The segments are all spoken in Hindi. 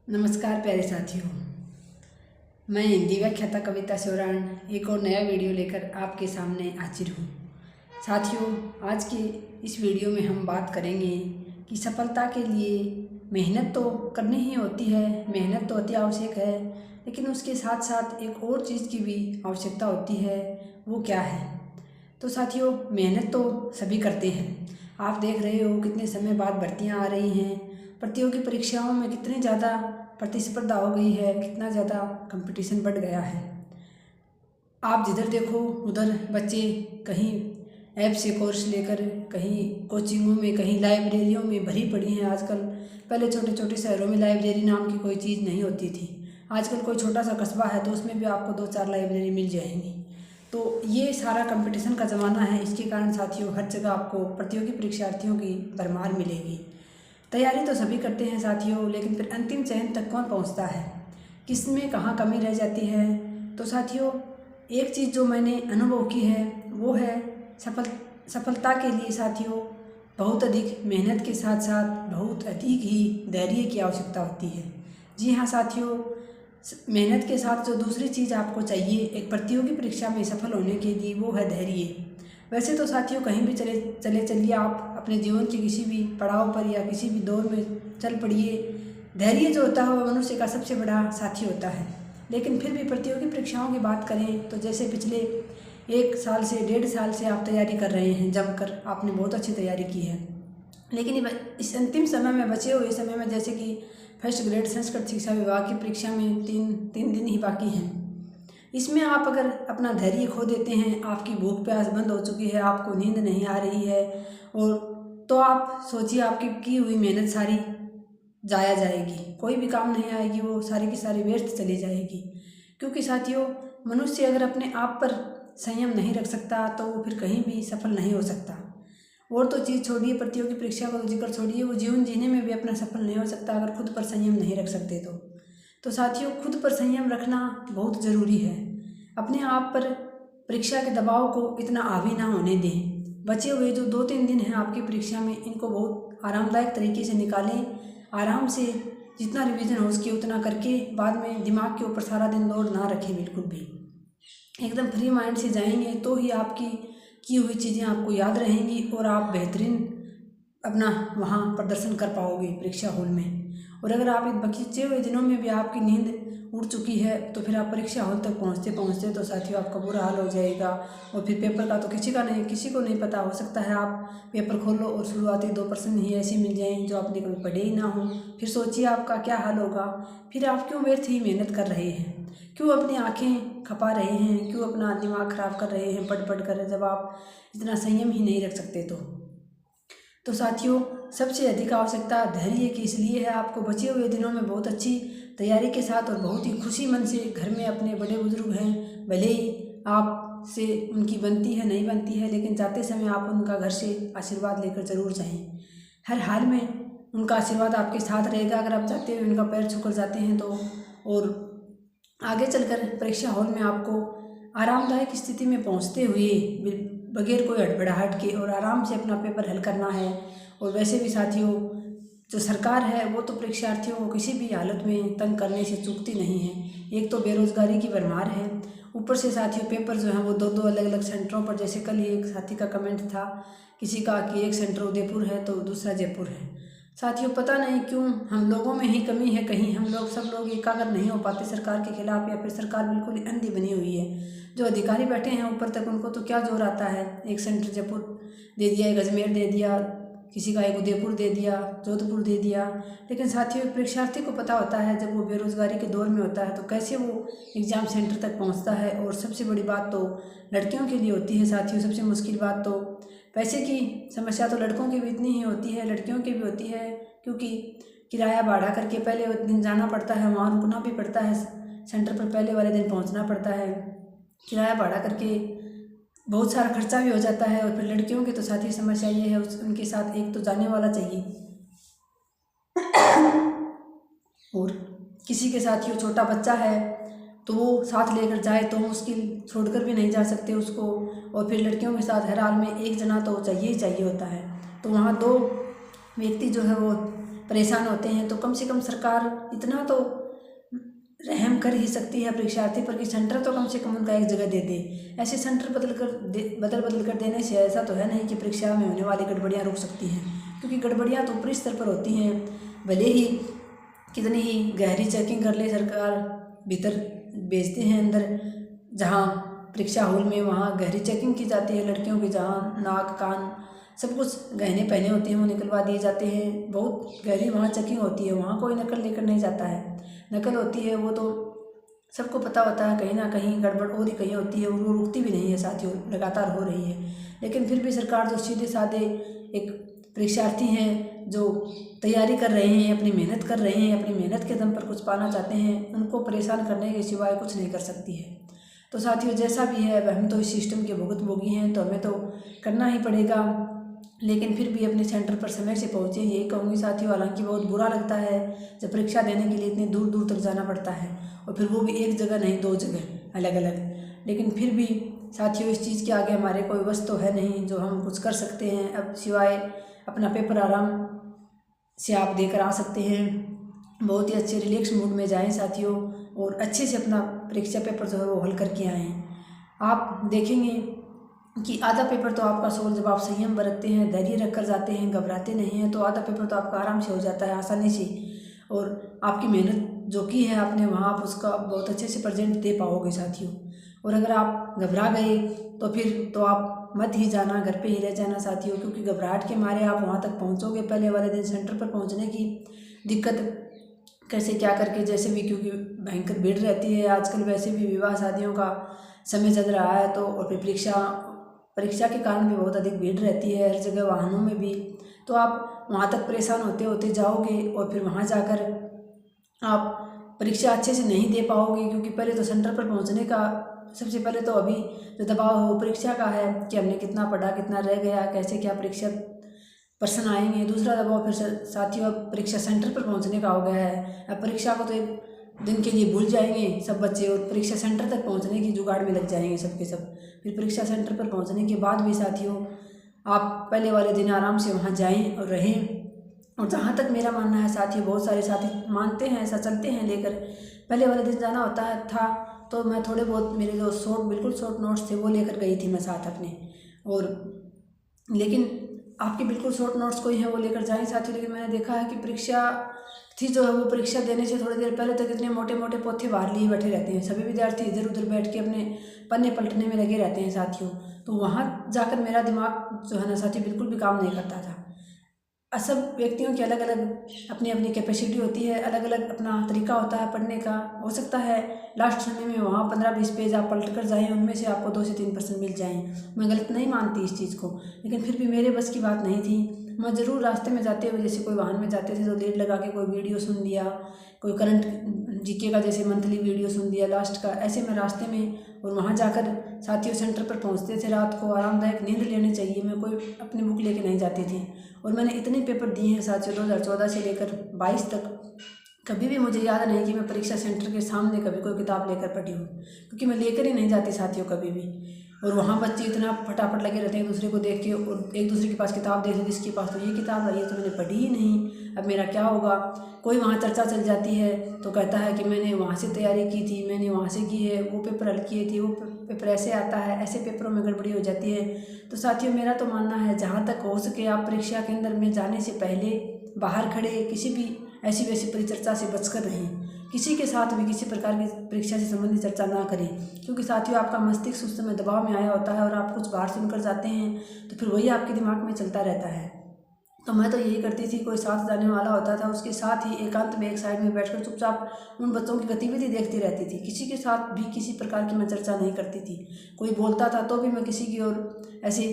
नमस्कार प्यारे साथियों, मैं हिंदी व्याख्याता कविता सोरान एक और नया वीडियो लेकर आपके सामने हाजिर हूँ। साथियों, आज के इस वीडियो में हम बात करेंगे कि सफलता के लिए मेहनत तो करनी ही होती है, मेहनत तो अति आवश्यक है, लेकिन उसके साथ साथ एक और चीज़ की भी आवश्यकता होती है। वो क्या है? तो साथियों, मेहनत तो सभी करते हैं। आप देख रहे हो कितने समय बाद भर्तियाँ आ रही हैं, प्रतियोगी परीक्षाओं में कितनी ज़्यादा प्रतिस्पर्धा हो गई है, कितना ज़्यादा कंपटीशन बढ़ गया है। आप जिधर देखो उधर बच्चे कहीं ऐप से कोर्स लेकर, कहीं कोचिंगों में, कहीं लाइब्रेरियों में भरी पड़ी हैं आजकल। पहले छोटे छोटे शहरों में लाइब्रेरी नाम की कोई चीज़ नहीं होती थी। आजकल कोई छोटा सा कस्बा है तो उसमें भी आपको 2-4 लाइब्रेरी मिल जाएंगी। तो ये सारा कंपटीशन का ज़माना है। इसके कारण साथियों, हर जगह आपको प्रतियोगी परीक्षार्थियों की भरमार मिलेगी। तैयारी तो सभी करते हैं साथियों, लेकिन फिर अंतिम चयन तक कौन पहुंचता है, किस में कहाँ कमी रह जाती है। तो साथियों, एक चीज़ जो मैंने अनुभव की है वो है सफलता के लिए साथियों बहुत अधिक मेहनत के साथ साथ बहुत अधिक ही धैर्य की आवश्यकता होती है। जी हाँ साथियों, मेहनत के साथ जो दूसरी चीज़ आपको चाहिए एक प्रतियोगी परीक्षा में सफल होने के लिए, वो है धैर्य। वैसे तो साथियों, कहीं भी चलिए आप अपने जीवन के किसी भी पड़ाव पर या किसी भी दौर में चल पड़िए, धैर्य जो होता है वह मनुष्य का सबसे बड़ा साथी होता है। लेकिन फिर भी प्रतियोगी परीक्षाओं की बात करें तो जैसे पिछले 1 साल से 1.5 साल से आप तैयारी कर रहे हैं, जमकर आपने बहुत अच्छी तैयारी की है, लेकिन इस अंतिम समय में, बचे हुए समय में, जैसे कि फर्स्ट ग्रेड संस्कृत शिक्षा विभाग की परीक्षा में तीन दिन ही बाकी हैं, इसमें आप अगर अपना धैर्य खो देते हैं, आपकी भूख प्यास बंद हो चुकी है, आपको नींद नहीं आ रही है, और तो आप सोचिए आपकी की हुई मेहनत सारी जाया जाएगी, कोई भी काम नहीं आएगी, वो सारी की सारी व्यर्थ चली जाएगी। क्योंकि साथियों, मनुष्य अगर अपने आप पर संयम नहीं रख सकता तो वो फिर कहीं भी सफल नहीं हो सकता। और तो चीज़ छोड़िए, प्रतियोगी परीक्षा का तो जिक्र छोड़िए, वो जीवन जीने में भी अपना सफल नहीं हो सकता अगर खुद पर संयम नहीं रख सकते तो साथियों, खुद पर संयम रखना बहुत ज़रूरी है। अपने आप पर परीक्षा के दबाव को इतना हावी ना होने दें। बचे हुए जो 2-3 दिन हैं आपकी परीक्षा में, इनको बहुत आरामदायक तरीके से निकालें। आराम से जितना रिवीजन हो सके उतना करके, बाद में दिमाग के ऊपर सारा दिन लोड ना रखें बिल्कुल भी। एकदम फ्री माइंड से जाएंगे तो ही आपकी की हुई चीज़ें आपको याद रहेंगी और आप बेहतरीन अपना वहाँ प्रदर्शन कर पाओगे परीक्षा हॉल में। और अगर आप बचे हुए दिनों में भी आपकी नींद उड़ चुकी है तो फिर आप परीक्षा हॉल तक पहुँचते पहुँचते तो साथियों आपका बुरा हाल हो जाएगा। और फिर पेपर का तो किसी को नहीं पता, हो सकता है आप पेपर खोलो और शुरुआती 2 प्रश्न ही ऐसे मिल जाएं जो आपने कभी पढ़े ही ना हो। फिर सोचिए आपका क्या हाल होगा। फिर आप क्यों व्यर्थ ही मेहनत कर रहे हैं, क्यों अपनी आँखें खपा रहे हैं, क्यों अपना दिमाग ख़राब कर रहे हैं पढ़ कर, जब आप इतना संयम ही नहीं रख सकते तो साथियों, सबसे अधिक आवश्यकता धैर्य की इसलिए है। आपको बचे हुए दिनों में बहुत अच्छी तैयारी के साथ और बहुत ही खुशी मन से घर में अपने बड़े बुजुर्ग हैं, भले ही आप से उनकी बनती है नहीं बनती है, लेकिन जाते समय आप उनका घर से आशीर्वाद लेकर ज़रूर जाएं। हर हाल में उनका आशीर्वाद आपके साथ रहेगा अगर आप जाते हुए उनका पैर छूकर जाते हैं तो। और आगे चलकर परीक्षा हॉल में आपको आरामदायक स्थिति में पहुंचते हुए बगैर कोई हड़बड़ाहट के और आराम से अपना पेपर हल करना है। और वैसे भी साथियों, जो सरकार है वो तो परीक्षार्थियों को किसी भी हालत में तंग करने से चूकती नहीं है। एक तो बेरोजगारी की भरमार है, ऊपर से साथियों पेपर जो है वो 2-2 अलग अलग सेंटरों पर, जैसे कल ही एक साथी का कमेंट था किसी का कि एक सेंटर उदयपुर है तो दूसरा जयपुर है। साथियों, पता नहीं क्यों हम लोगों में ही कमी है, कहीं हम लोग सब लोग एकाग्र नहीं हो पाते सरकार के खिलाफ, या फिर सरकार बिल्कुल ही अंधी बनी हुई है। जो अधिकारी बैठे हैं ऊपर तक, उनको तो क्या जोर आता है, एक सेंटर जयपुर दे दिया, एक अजमेर दे दिया, किसी का एक उदयपुर दे दिया, जोधपुर दे दिया। लेकिन साथियों, परीक्षार्थी को पता होता है जब वो बेरोजगारी के दौर में होता है तो कैसे वो एग्ज़ाम सेंटर तक पहुंचता है। और सबसे बड़ी बात तो लड़कियों के लिए होती है साथियों, सबसे मुश्किल बात तो पैसे की समस्या तो लड़कों की भी इतनी ही होती है, लड़कियों की भी होती है, क्योंकि किराया बढ़ा करके पहले दिन जाना पड़ता है, वहाँ रुकना भी पड़ता है, सेंटर पर पहले वाले दिन पहुँचना पड़ता है, किराया बढ़ा करके बहुत सारा खर्चा भी हो जाता है। और फिर लड़कियों की तो साथी समस्या ये है, उनके साथ एक तो जाने वाला चाहिए और किसी के साथ ये छोटा बच्चा है तो वो साथ लेकर जाए तो मुश्किल, छोड़कर भी नहीं जा सकते उसको। और फिर लड़कियों के साथ हर हाल में एक जना तो चाहिए ही चाहिए होता है, तो वहाँ 2 व्यक्ति जो है वो परेशान होते हैं, तो कम से कम सरकार इतना तो रहम कर ही सकती है परीक्षार्थी पर कि सेंटर तो कम से कम उनका एक जगह दे दे। ऐसे सेंटर बदल कर देने से ऐसा तो है नहीं कि परीक्षा में होने वाली गड़बड़ियाँ रुक सकती हैं, क्योंकि गड़बड़ियाँ तो ऊपरी स्तर पर होती हैं। भले ही कितनी ही गहरी चेकिंग कर ले सरकार, भीतर भेजते हैं अंदर जहाँ परीक्षा हॉल में, वहाँ गहरी चेकिंग की जाती है लड़कियों की, जहाँ नाक कान सब कुछ गहने पहने होते हैं वो निकलवा दिए जाते हैं। बहुत गहरी वहाँ चेकिंग होती है, वहाँ कोई नकल लेकर नहीं जाता है। नकल होती है वो तो सबको पता होता है, कहीं ना कहीं गड़बड़ और ही कहीं होती है, वो रुकती भी नहीं है साथियों, लगातार हो रही है। लेकिन फिर भी सरकार जो सीधे साधे एक परीक्षार्थी हैं जो तैयारी कर रहे हैं, अपनी मेहनत कर रहे हैं, अपनी मेहनत के दम पर कुछ पाना चाहते हैं, उनको परेशान करने के सिवाय कुछ नहीं कर सकती है। तो साथियों जैसा भी है, हम तो इस सिस्टम के भुगतभोगी हैं, तो हमें तो करना ही पड़ेगा। लेकिन फिर भी अपने सेंटर पर समय से पहुँचे, यही कहूँगी साथियों। हालांकि बहुत बुरा लगता है जब परीक्षा देने के लिए इतनी दूर दूर तक जाना पड़ता है, और फिर वो भी एक जगह नहीं 2 जगह अलग अलग। लेकिन फिर भी साथियों इस चीज़ के आगे हमारे कोई बस तो है नहीं जो हम कुछ कर सकते हैं अब, सिवाय अपना पेपर आराम से आप देकर आ सकते हैं। बहुत ही अच्छे रिलैक्स मूड में जाएं साथियों, और अच्छे से अपना परीक्षा पेपर जो है वो हल करके आएँ। आप देखेंगे कि आधा पेपर तो आपका सोल, जब आप संयम बरतते हैं, धैर्य रख कर जाते हैं, घबराते नहीं हैं, तो आधा पेपर तो आपका आराम से हो जाता है, आसानी से। और आपकी मेहनत जो की है आपने, वहाँ आप उसका बहुत अच्छे से प्रेजेंट दे पाओगे साथियों। और अगर आप घबरा गए तो फिर तो आप मत ही जाना, घर पे ही रह जाना साथियों, क्योंकि घबराहट के मारे आप वहाँ तक पहुँचोगे, पहले वाले दिन सेंटर पर पहुँचने की दिक्कत कैसे क्या करके, जैसे भी, क्योंकि भयंकर भीड़ रहती है आजकल, वैसे भी विवाह शादियों का समय चल रहा है, तो और फिर परीक्षा के कारण भी बहुत अधिक भीड़ रहती है हर जगह, वाहनों में भी। तो आप वहाँ तक परेशान होते होते जाओगे, और फिर वहाँ जाकर आप परीक्षा अच्छे से नहीं दे पाओगे, क्योंकि पहले तो सेंटर पर पहुँचने का सबसे पहले तो अभी जो दबाव है वो परीक्षा का है कि हमने कितना पढ़ा, कितना रह गया, कैसे क्या परीक्षा प्रश्न आएंगे। दूसरा दबाव फिर साथियों अब परीक्षा सेंटर पर पहुँचने का हो गया है। अब परीक्षा को तो एक दिन के लिए भूल जाएंगे सब बच्चे, और परीक्षा सेंटर तक पहुंचने की जुगाड़ में लग जाएंगे सबके सब। फिर परीक्षा सेंटर पर पहुंचने के बाद भी साथियों आप पहले वाले दिन आराम से वहां जाएं और रहें। और जहां तक मेरा मानना है साथियों, बहुत सारे साथी मानते हैं, ऐसा चलते हैं लेकर, पहले वाले दिन जाना होता है था तो मैं थोड़े बहुत मेरे जो बिल्कुल शॉर्ट नोट्स थे वो लेकर गई थी मैं साथ अपने। और लेकिन आपके बिल्कुल शॉर्ट नोट्स कोई है वो लेकर जाएं साथियों। लेकिन मैंने देखा है कि परीक्षा थी जो है वो परीक्षा देने से थोड़ी देर पहले तक इतने मोटे मोटे पोथे बाहर लिए बैठे रहते हैं, सभी विद्यार्थी इधर उधर बैठ के अपने पन्ने पलटने में लगे रहते हैं साथियों। तो वहाँ जाकर मेरा दिमाग जो है ना साथियों बिल्कुल भी काम नहीं करता था। सब व्यक्तियों की अलग अलग अपनी अपनी कैपेसिटी होती है, अलग अलग अपना तरीका होता है पढ़ने का। हो सकता है लास्ट समय में वहाँ 15-20 पेज आप पलट कर जाएँ, उनमें से आपको 2 से 3% मिल जाएँ। मैं गलत नहीं मानती इस चीज़ को, लेकिन फिर भी मेरे बस की बात नहीं थी। मैं ज़रूर रास्ते में जाते हुए, जैसे कोई वाहन में जाते थे तो लेट लगा के कोई वीडियो सुन लिया, कोई करंट जीके का जैसे मंथली वीडियो सुन लिया लास्ट का, ऐसे मैं रास्ते में। और वहाँ जाकर साथियों सेंटर पर पहुँचते थे रात को, आरामदायक नींद लेनी चाहिए, मैं कोई अपनी बुक लेके नहीं जाती थी। और मैंने इतने पेपर दिए हैं साथियों 2014 से लेकर 22 तक, कभी भी मुझे याद नहीं कि मैं परीक्षा सेंटर के सामने कभी कोई किताब लेकर पढ़ी हूँ, क्योंकि मैं लेकर ही नहीं जाती साथियों कभी भी। और वहाँ बच्चे इतना फटाफट लगे रहते हैं दूसरे को देख के, और एक दूसरे के पास किताब देखते, जिसके पास तो ये किताब है, ये तो मैंने पढ़ी ही नहीं, अब मेरा क्या होगा। कोई वहाँ चर्चा चल जाती है तो कहता है कि मैंने वहाँ से तैयारी की थी, मैंने वहाँ से की है, वो पेपर हल किए थे, वो पेपर ऐसे आता है, ऐसे पेपरों में गड़बड़ी हो जाती है। तो साथियों मेरा तो मानना है जहाँ तक हो सके आप परीक्षा केंद्र में जाने से पहले बाहर खड़े किसी भी ऐसी वैसी परिचर्चा से बचकर रहें, किसी के साथ भी किसी प्रकार की परीक्षा से संबंधित चर्चा ना करें, क्योंकि साथियों आपका मस्तिष्क उस समय दबाव में आया होता है और आप कुछ बाहर सुनकर जाते हैं तो फिर वही आपके दिमाग में चलता रहता है। तो मैं तो यही करती थी, कोई साथ जाने वाला होता था उसके साथ ही एकांत में एक साइड में बैठकर चुपचाप उन बच्चों की गतिविधि देखती रहती थी। किसी के साथ भी किसी प्रकार की मैं चर्चा नहीं करती थी। कोई बोलता था तो भी मैं किसी की ओर ऐसे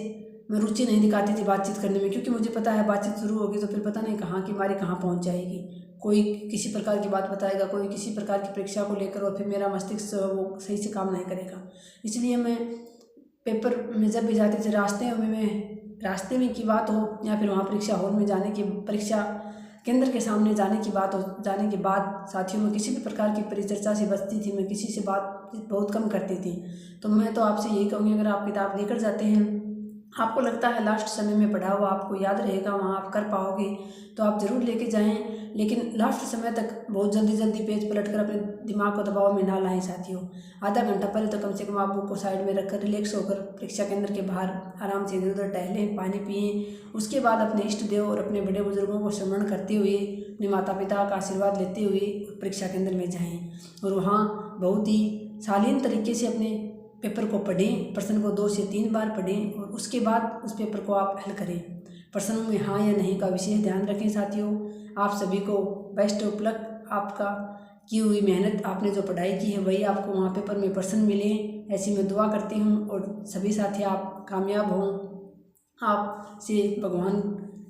मैं रुचि नहीं दिखाती थी बातचीत करने में, क्योंकि मुझे पता है बातचीत शुरू होगी तो फिर पता नहीं कहाँ की मारी कहाँ पहुँच जाएगी। कोई किसी प्रकार की बात बताएगा, कोई किसी प्रकार की परीक्षा को लेकर, और फिर मेरा मस्तिष्क वो सही से काम नहीं करेगा। इसलिए मैं पेपर में जब भी जाती थी रास्ते में की बात हो या फिर वहाँ परीक्षा हॉल में जाने की, परीक्षा केंद्र के सामने जाने की बात हो, जाने के बाद साथियों में किसी भी प्रकार की परिचर्चा से बचती थी। मैं किसी से बात बहुत कम करती थी। तो मैं तो आपसे यही कहूँगी, अगर आप किताब लेकर जाते हैं, आपको लगता है लास्ट समय में पढ़ा हुआ आपको याद रहेगा, वहाँ आप कर पाओगे, तो आप ज़रूर लेके जाएं। लेकिन लास्ट समय तक बहुत जल्दी जल्दी पेज पलटकर अपने दिमाग को दबाव में ना लाएं साथियों। आधा घंटा पहले तो कम से कम आप बुक को साइड में रखकर रिलैक्स होकर परीक्षा केंद्र के बाहर आराम से इधर उधर टहलें, पानी पिएँ। उसके बाद अपने इष्ट देव और अपने बड़े बुजुर्गों को स्मरण करते हुए, अपने माता पिता का आशीर्वाद लेते हुए परीक्षा केंद्र में जाएँ और वहाँ बहुत ही शालीन तरीके से अपने पेपर को पढ़ें। प्रश्न को 2 से 3 बार पढ़ें और उसके बाद उस पेपर को आप हल करें। प्रश्नों में हाँ या नहीं का विशेष ध्यान रखें साथियों। आप सभी को बेस्ट ऑफ लक। आपका की हुई मेहनत, आपने जो पढ़ाई की है वही आपको वहाँ पेपर में प्रश्न मिले, ऐसी मैं दुआ करती हूँ। और सभी साथी आप कामयाब हों। आपसे भगवान,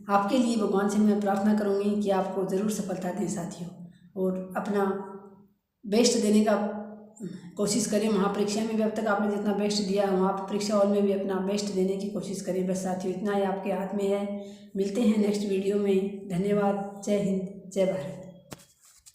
आपके लिए भगवान से मैं प्रार्थना करूँगी कि आपको ज़रूर सफलता दें साथियों। और अपना बेस्ट देने का कोशिश करें। वहाँ परीक्षा में भी अब तक आपने जितना बेस्ट दिया, वहाँ परीक्षा हॉल में भी अपना बेस्ट देने की कोशिश करें। बस साथियों, इतना ही आपके हाथ में है। मिलते हैं नेक्स्ट वीडियो में। धन्यवाद। जय हिंद, जय भारत।